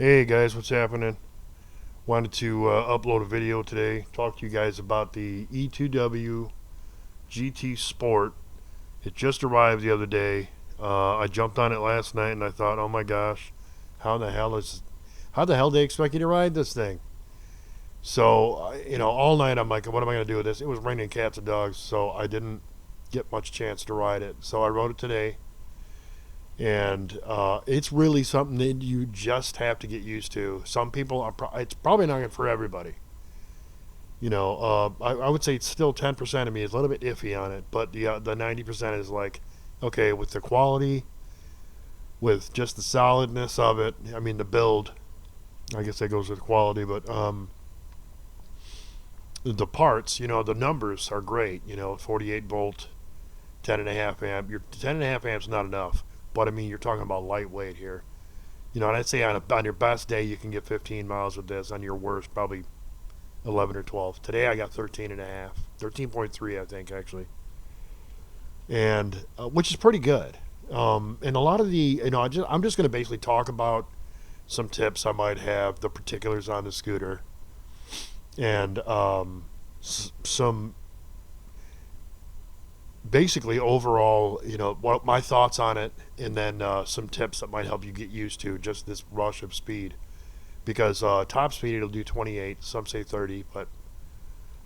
Hey guys, what's happening? Wanted to upload a video today, talk to you guys about the E-TWOW GT Sport. It just arrived the other day. I jumped on it last night and I thought, oh my gosh, how the hell do they expect you to ride this thing? So, all night I'm like, what am I going to do with this? It was raining cats and dogs, so I didn't get much chance to ride it. So I rode it today, and it's really something that you just have to get used to. Some people it's probably not for everybody. I would say it's still 10% of me is a little bit iffy on it, but the 90% is like, okay, with the quality, with just the solidness of it. I mean, the build, I guess that goes with quality, but the parts, the numbers are great. 48 volt, 10 and a half amp. Your 10 and a half amps not enough, but I mean, you're talking about lightweight here. And I'd say on your best day you can get 15 miles with this. On your worst, probably 11 or 12. Today I got 13 and a half, 13.3 I think actually, and which is pretty good. And a lot of the, I'm just going to basically talk about some tips I might have, the particulars on the scooter, and some basically overall, what my thoughts on it, and then some tips that might help you get used to just this rush of speed. Because top speed it'll do 28, some say 30, but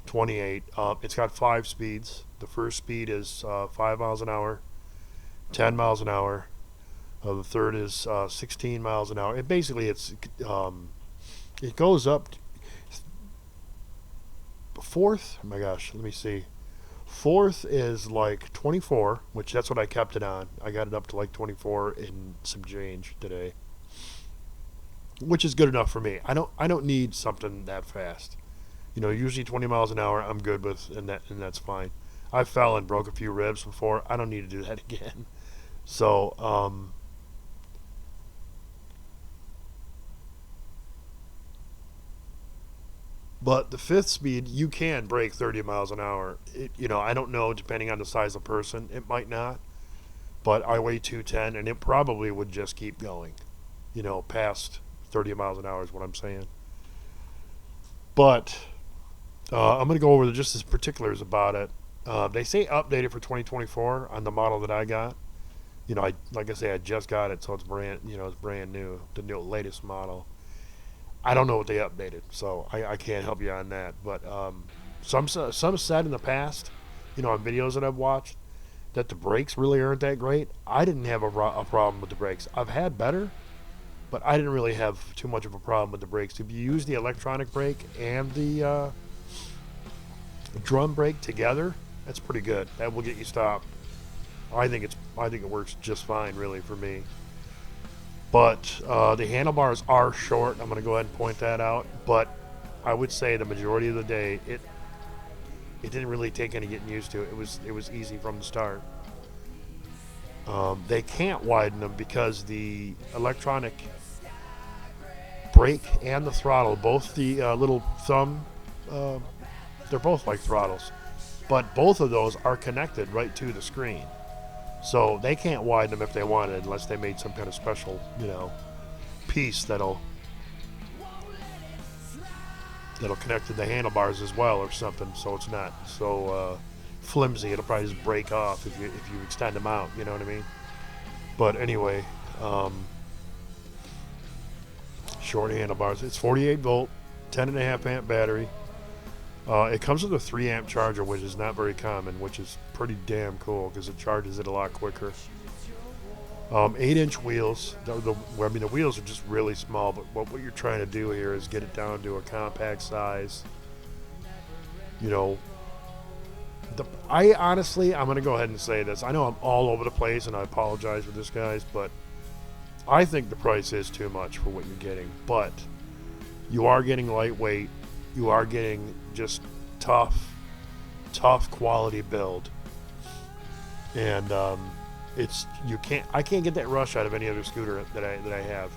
28. It's got 5 speeds. The first speed is 5 miles an hour, 10 miles an hour. The third is 16 miles an hour. It goes up. Fourth, oh my gosh, let me see. Fourth is like 24, which that's what I kept it on. I got it up to like 24 in some change today, which is good enough for me. I don't need something that fast. Usually 20 miles an hour I'm good with, and that's fine. I fell and broke a few ribs before. I don't need to do that again. So, but the fifth speed you can break 30 miles an hour. I don't know, depending on the size of person, it might not. But I weigh 210, and it probably would just keep going. Past 30 miles an hour is what I'm saying. But I'm going to go over just the particulars about it. They say updated for 2024 on the model that I got. Like I say, I just got it, so it's brand new, the latest model. I don't know what they updated, so I can't help you on that. But some said in the past, on videos that I've watched, that the brakes really aren't that great. I didn't have a problem with the brakes. I've had better, but I didn't really have too much of a problem with the brakes. If you use the electronic brake and the drum brake together, that's pretty good. That will get you stopped. I think it works just fine, really, for me. But the handlebars are short. I'm going to go ahead and point that out. But I would say the majority of the day, it didn't really take any getting used to. It was easy from the start. They can't widen them because the electronic brake and the throttle, both the little thumb, uh, they're both like throttles, but both of those are connected right to the screen. So they can't widen them if they wanted, unless they made some kind of special, piece that'll connect to the handlebars as well or something. So it's not so flimsy. It'll probably just break off if you extend them out. You know what I mean? But anyway, short handlebars. It's 48 volt, 10 and a half amp battery. It comes with a 3 amp charger, which is not very common, which is pretty damn cool because it charges it a lot quicker. 8-inch wheels. The wheels are just really small, but what you're trying to do here is get it down to a compact size. I honestly, I'm going to go ahead and say this. I know I'm all over the place, and I apologize for this, guys, but I think the price is too much for what you're getting. But you are getting lightweight. You are getting just tough quality build, and I can't get that rush out of any other scooter that I have.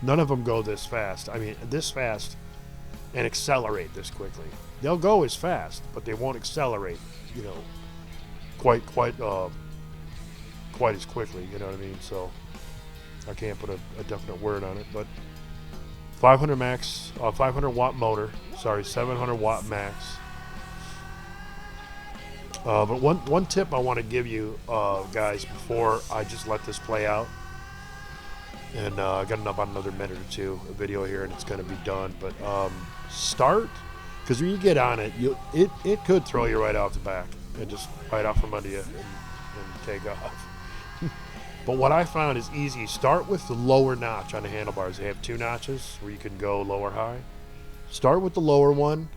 None of them go this fast. I mean, this fast and accelerate this quickly. They'll go as fast, but they won't accelerate. Quite quite as quickly. You know what I mean? So I can't put a definite word on it, but 500 max, 500 watt motor. Sorry, 700 watt max. But one tip I want to give you, guys, before I just let this play out, and I got about another minute or two of video here, and it's going to be done. But start, because when you get on it, it could throw you right off the back and just right off from under you and take off. But what I found is easy. Start with the lower notch on the handlebars. They have 2 notches where you can go lower high. Start with the lower one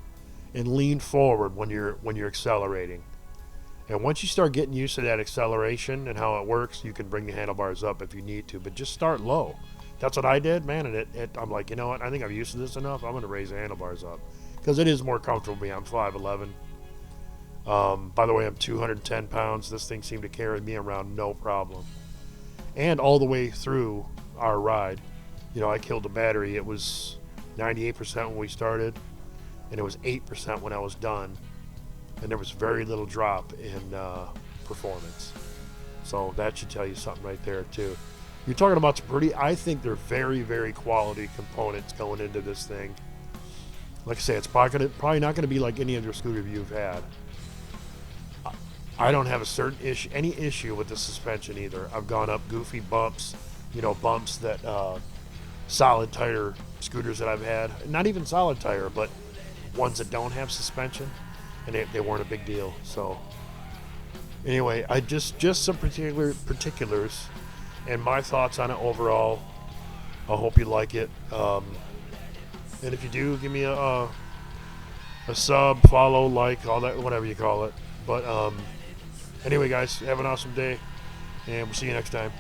and lean forward when you're accelerating. And once you start getting used to that acceleration and how it works, you can bring the handlebars up if you need to. But just start low. That's what I did, man. And I'm like, you know what? I think I'm used to this enough. I'm going to raise the handlebars up because it is more comfortable for me. I'm 5'11". By the way, I'm 210 pounds. This thing seemed to carry me around no problem. And all the way through our ride, you know, I killed the battery. It was 98% when we started, and it was 8% when I was done. And there was very little drop in performance. So that should tell you something right there, too. You're talking about some pretty, I think they're very, very quality components going into this thing. Like I say, it's probably not going to be like any other scooter you've had. I don't have any issue with the suspension either. I've gone up goofy bumps, you know, bumps that solid tire scooters that I've had, not even solid tire, but ones that don't have suspension, and they weren't a big deal. So anyway, I just some particulars and my thoughts on it overall. I hope you like it, and if you do, give me a sub, follow, like, all that, whatever you call it. But anyway, guys, have an awesome day, and we'll see you next time.